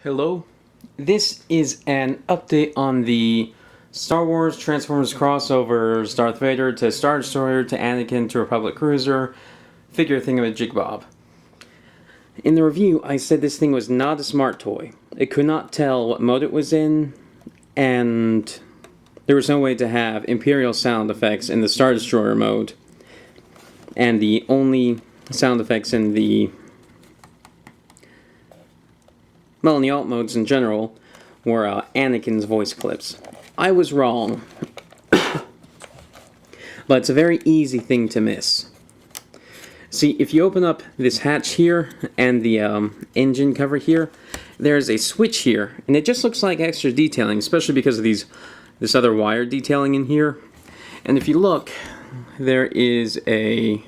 Hello, this is an update on the Star Wars Transformers crossovers, Darth Vader to Star Destroyer to Anakin to Republic Cruiser, figure thingamajig bob. In the review, I said this thing was not a smart toy. It could not tell what mode it was in, and there was no way to have Imperial sound effects in the Star Destroyer mode, and the only sound effects in the alt modes in general were Anakin's voice clips. I was wrong. But it's a very easy thing to miss. See, if you open up this hatch here and the engine cover here, there's a switch here, and it just looks like extra detailing, especially because of this other wire detailing in here. And if you look, there is a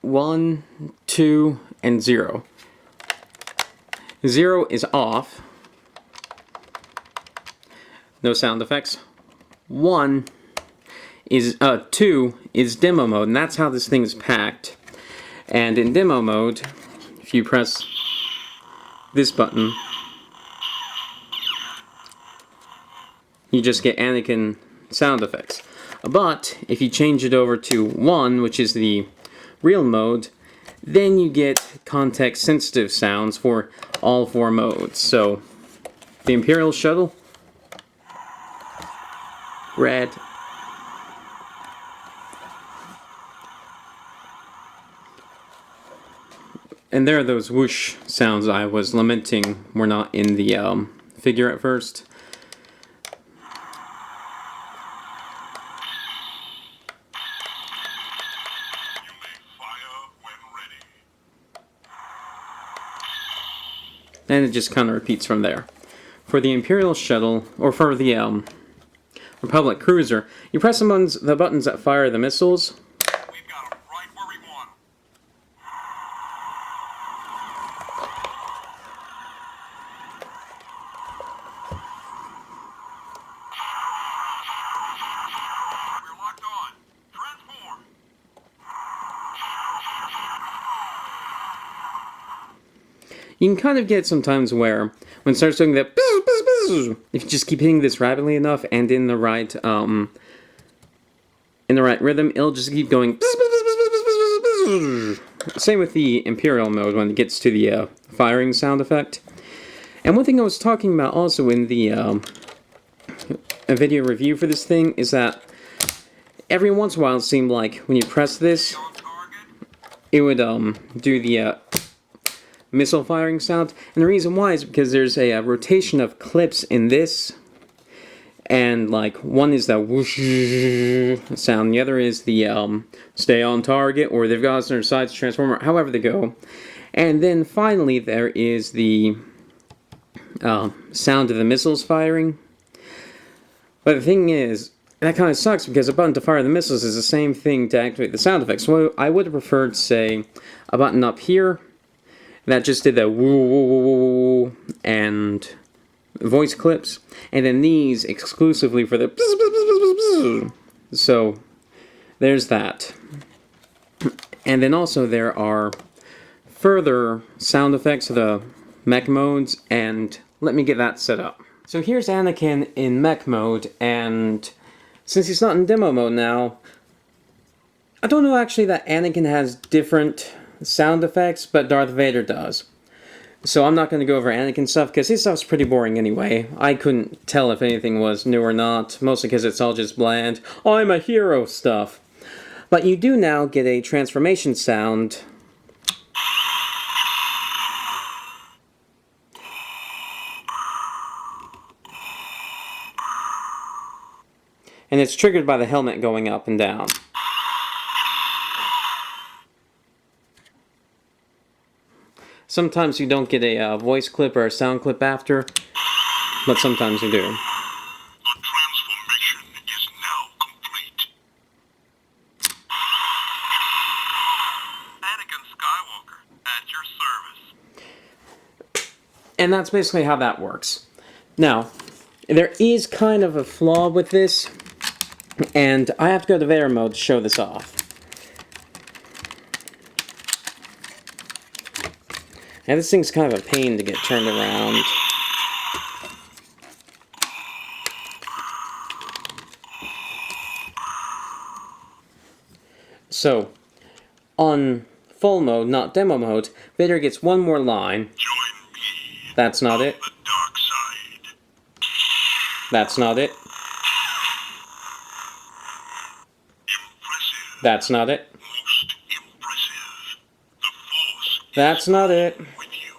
1, 2, and 0. 0 is off. No sound effects. 2 is demo mode, and that's how this thing is packed. And in demo mode, if you press this button, you just get Anakin sound effects. But if you change it over to 1, which is the real mode, then you get context sensitive sounds for all 4 modes. So the Imperial shuttle, red, and there are those whoosh sounds I was lamenting were not in the figure at first. And it just kind of repeats from there. For the Imperial shuttle, or for the Republic Cruiser, you press the buttons that fire the missiles. We've got them right where we want them. We're locked on. Transform. You can kind of get sometimes where, when it starts doing that, if you just keep hitting this rapidly enough and in the right rhythm, it'll just keep going. Same with the Imperial mode when it gets to the firing sound effect. And one thing I was talking about also in the a video review for this thing is that every once in a while it seemed like when you press this, it would do the missile firing sound, and the reason why is because there's a rotation of clips in this, and like one is the whoosh sound, the other is the stay on target, or they've got us on their sides transformer, however they go. And then finally there is the sound of the missiles firing. But the thing is, that kind of sucks because a button to fire the missiles is the same thing to activate the sound effects. So I would have preferred, say, a button up here that just did the woo woo woo woo woo and voice clips, and then these exclusively for the bzz, bzz, bzz, bzz, bzz. So there's that. And then also there are further sound effects of the mech modes, and let me get that set up. So here's Anakin in mech mode, and since he's not in demo mode now, I don't know actually that Anakin has different sound effects, but Darth Vader does. So I'm not going to go over Anakin stuff, because his stuff's pretty boring anyway. I couldn't tell if anything was new or not, mostly because it's all just bland, I'm a hero stuff. But you do now get a transformation sound. And it's triggered by the helmet going up and down. Sometimes you don't get a voice clip or a sound clip after, but sometimes you do. The transformation is now complete. Anakin Skywalker, at your service. And that's basically how that works. Now, there is kind of a flaw with this, and I have to go to Vader mode to show this off. And this thing's kind of a pain to get turned around. So, on full mode, not demo mode, Vader gets one more line. Join me That's not it. the dark side. That's not it. Impressive. That's not it. Most impressive. The Force That's not it. is with you.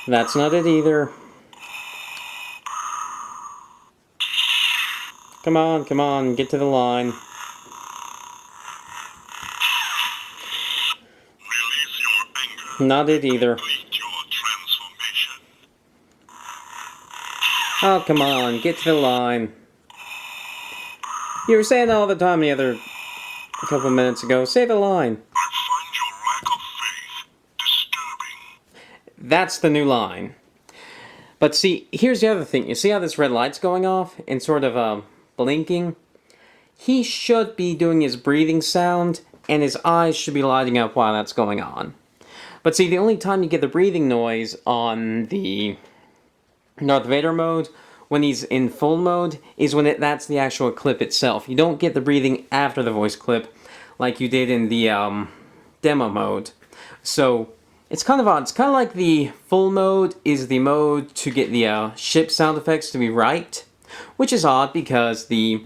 That's not it either. Come on, get to the line. Release your anger. Not it either. Complete your transformation. Oh, come on, get to the line. You were saying all the time the other couple minutes ago, say the line. I find your lack of faith disturbing. That's the new line. But see, here's the other thing. You see how this red light's going off and sort of blinking? He should be doing his breathing sound, and his eyes should be lighting up while that's going on. But see, the only time you get the breathing noise on the Darth Vader mode, when he's in full mode, is when that's the actual clip itself. You don't get the breathing after the voice clip like you did in the demo mode. So, it's kind of odd. It's kind of like the full mode is the mode to get the ship sound effects to be right, which is odd because the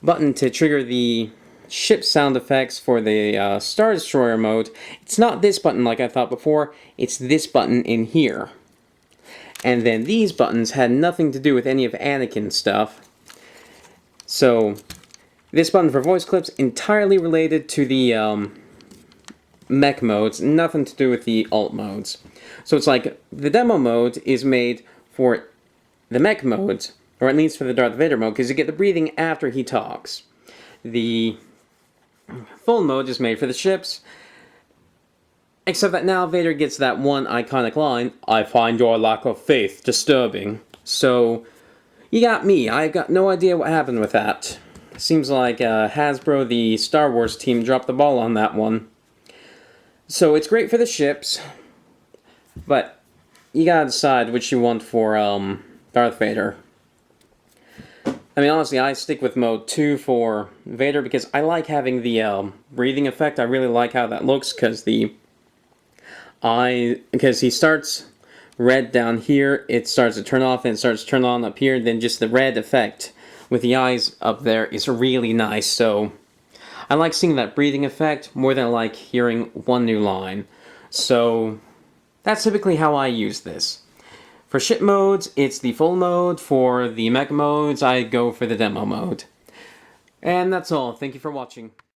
button to trigger the ship sound effects for the Star Destroyer mode, it's not this button like I thought before, it's this button in here. And then these buttons had nothing to do with any of Anakin's stuff. So, this button for voice clips entirely related to the mech modes, nothing to do with the alt modes. So it's like, the demo mode is made for the mech modes, or at least for the Darth Vader mode, because you get the breathing after he talks. The full mode is made for the ships, except that now Vader gets that one iconic line, I find your lack of faith disturbing. So, you got me. I got no idea what happened with that. Seems like Hasbro, the Star Wars team, dropped the ball on that one. So, it's great for the ships, but you gotta decide which you want for Darth Vader. I mean, honestly, I stick with mode 2 for Vader because I like having the breathing effect. I really like how that looks because because he starts red down here, it starts to turn off, and it starts to turn on up here, then just the red effect with the eyes up there is really nice. So I like seeing that breathing effect more than I like hearing one new line. So that's typically how I use this. For ship modes, it's the full mode. For the mech modes, I go for the demo mode. And that's all. Thank you for watching.